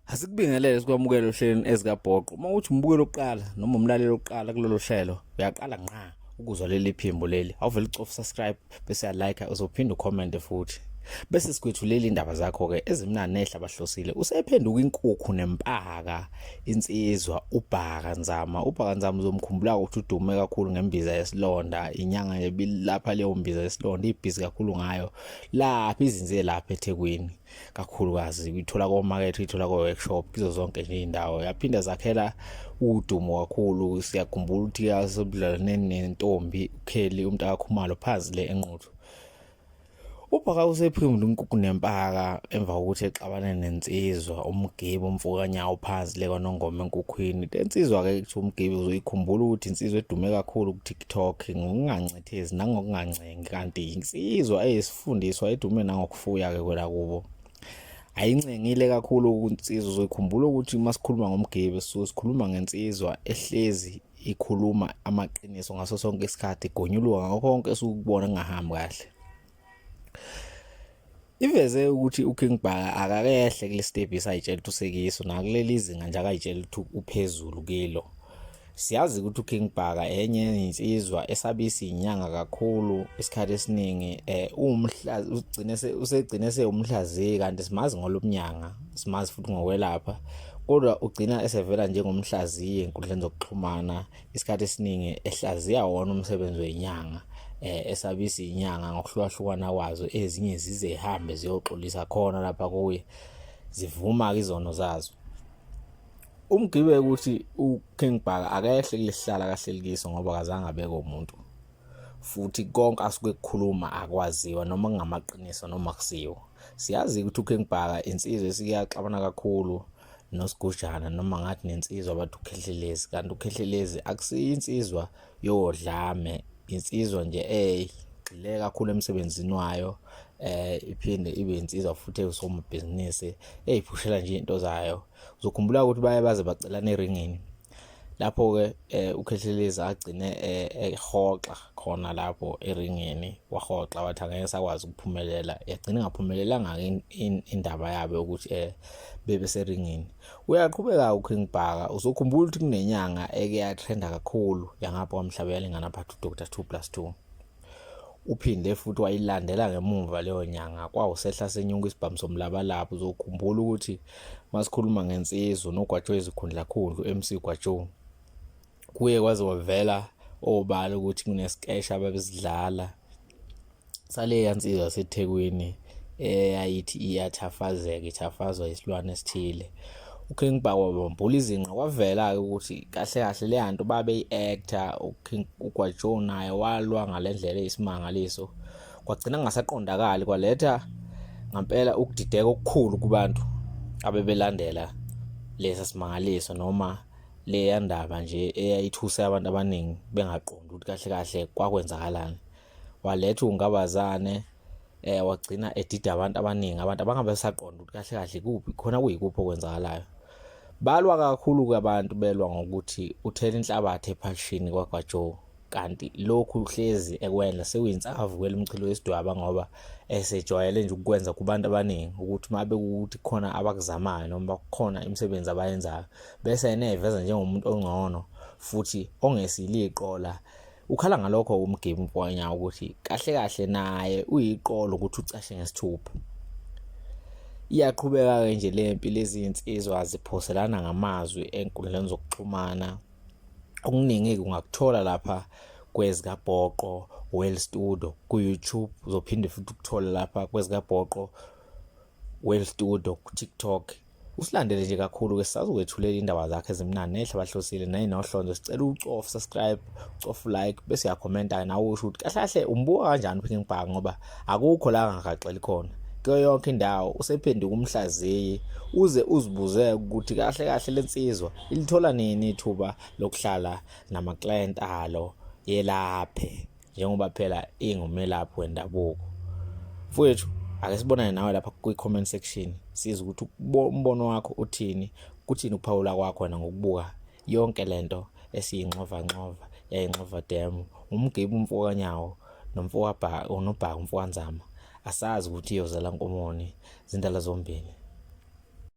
Asikubingelele sikwamukela ohlelweni ezikabhoqo. Uma uthi umbukelo oqala noma umlalelo oqala kulolu hlelo, uyaqala ngqa ukuzwa leli phimbo leli. Awuvele ucofa subscribe bese like uzophinda ucomment futhi. Bese sikwethulela indaba zakho ke ezimnandi nehla bahlosile. Usephenduka inkukhu nempaka insizwa uBhaka Nzama. uBhaka Nzama uzomkhumbula ukuthi udume kakhulu ngembiza yesilonda, inyanga yebili lapha leyo mbiza yesilonda ibhizi kakhulu ngayo. Lapha izinze lapha eThekwini. Kakhulukazi uyithola ko-market, uyithola ko-workshop, kizo zonke nje indawo. Yaphinda zakhela udumo kakhulu. Siyakhumbula ukuthi yasebudlalwaneni nentombi uKelly uMntakakhumalo phansi le enquthu. uBhaka usephimula inkukhu nempaka emva kokuthi exabane nensizwa uMgibe umfokanyawo phansi le kwaNongoma enkukhwini. Le nsizwa ke kuthi uMgibe uzoyikhumbula ukuthi insizwa edume kakhulu ku-TikTok ngokungancithezi nangokungancengi, kanti insizwa eyisifundiswa edume nangokufuya ke kwela kubo. Ayincengile kakhulu insizwa. Uzoyikhumbula ukuthi masikhuluma ngoMgibe sisuke sikhuluma ngensizwa ehlezi ikhuluma amaqiniso ngaso sonke isikhathi, igonyuluka ngakho konke esukubona kungahambi kahle. Iveze ukuthi uKing Bhaka akakehle kule step isayitshela ukuthi usekiso, nakuleli izinga nje akayitshela ukuthi uphezulu kilo. Siyazi ukuthi uKing Bhaka enye insizwa esabisa inyanga kakhulu isikhathi esiningi, usegcine seyumhlaziyi, kanti simazi ngolomnyanga, simazi futhi ngokwelapha, kodwa ugcina esevela njengomhlaziyi enkundleni zokuxhumana isikhathi esiningi ehlaziya wona umsebenzi wenyanga. Esabisa inyanga ngokuhlukahlukana kwazo, ezinye zize zihambe ziyoxolisa khona lapha kuye, zivuma ke izono zazo. Umgibe ukuthi uKing Bhaka akehle kulesihlala kahlelikiso ngoba akazange abeke umuntu, futhi konke asuke ekukhuluma akwaziwa noma kungamaqiniso noma kusiwo. Siyazi ukuthi uKing Bhaka insizwe esikeyaxabana kakhulu noSigujana noma ngathi nensizwa abathi uKhehlelezi, kanti uKhehlelezi akusiyo insizwa yodlame, insizwa nje egxile kakhulu emsebenzini wayo, iphinde ibe insizwa futhi esomabhizinisi eyiphushela nje into zayo. Uzokhumbula ukuthi baze bacelana eringini lapho ke uKhehlelezi agcine ehoxa khona lapho eringini, wahoxa wathi angeke sakwazi ukuphumelela. Yagcina ngaphumelelanga indaba yabo ukuthi bebe seringini. Uyaqhubeka uKing Bhaka. Uzokhumbula ukuthi kunenyanga eke yatrenda kakhulu yangapha kwamhlabela enganaphathi uDr 2+2. Uphinde futhi wayilandela ngemuva leyo nyanga kwawusehla senyuka isibhamu somlabalaba. Uzokhumbula ukuthi masikhuluma ngensizwa noGwajo izikhundla khulu MC Gwajo, kuye kwaze wavela obala ukuthi kunesikesha ababesidlala sale yansizwa yaseThekwini eyayithi iyathafazeka, ithafazwa isilwane esithile. uKing Bhaka wabambula izinqa, kwavela ke ukuthi kahle kahle le yanto babe yi-actor. uGwajo naye walwa ngalendlela eyisimangaliso, kwagcina ngasaqondakali, kwaletha ngempela ukudideka okukhulu kubantu abebelandela lesa simangaliso noma le yandaba nje eyayithuse abantu abaningi bengaqondi ukuthi kahle kahle kwakwenzakalani. Waletha ungabazane, wagcina edida abantu abaningi, abantu abangabesaqonda ukuthi kahle kahle kuphi khona kuyikuphi okwenzakalayo. Balwa kakhulu kwabantu belwa ngokuthi uthela inhlabathi ephashini kwaGwajo, kanti lokhu hlezi ekwenza sekuyinsavu kwelimchilo yesidwaba ngoba esejwayele nje ukwenza kubantu abaningi ukuthi mabe ukuthi khona abakuzamayo noma khona imisebenzi abayenzayo bese eneveza njengomuntu ongcono futhi ongesiliqola. Ukhala ngalokho uMgibe umfokanyawo ukuthi kahle kahle naye uyiqolo ukuthi ucashe ngesithupha. Iyaqhubeka ke nje le mpi, lezi insizwa ziphoselana ngamazwi enkundleni zokuxhumana. Okuningi ungakuthola lapha kwezikabhoqo Well Studio ku-YouTube, uzophinde futhi ukuthola lapha kwezikabhoqo Well Studio ku-TikTok. Usilandele nje kakhulu ke sisazi ukwethulela indaba zakhe ezimnandi nehla bahlosile nayinohlonzo. Sicela ucofa subscribe, ucofa like bese uyakhomenta nawe usho ukuthi kahle kahle umbuka kanjani uKing Bhaka ngoba akukho la angagaxeli khona. Kuyo yonke indawo usephenduka umhlaziyi, uze uzibuze ukuthi kahle kahle lensizwa ilithola nini ithuba lokuhlala nama-client alo yelaphe njengoba phela ingumelaphi wendabuko. Mfowethu, ake sibonane nawe lapha kwi-comment section siza ukuthi umbono wakho uthini, kuthini ukuphawula kwakho wena ngokubuka yonke lento esiyinxova yayinxova demo. uMgibe umfokanyawo noNobhaka umfokanzama asazi ukuthi iyozela Nkomoni zindala zombili.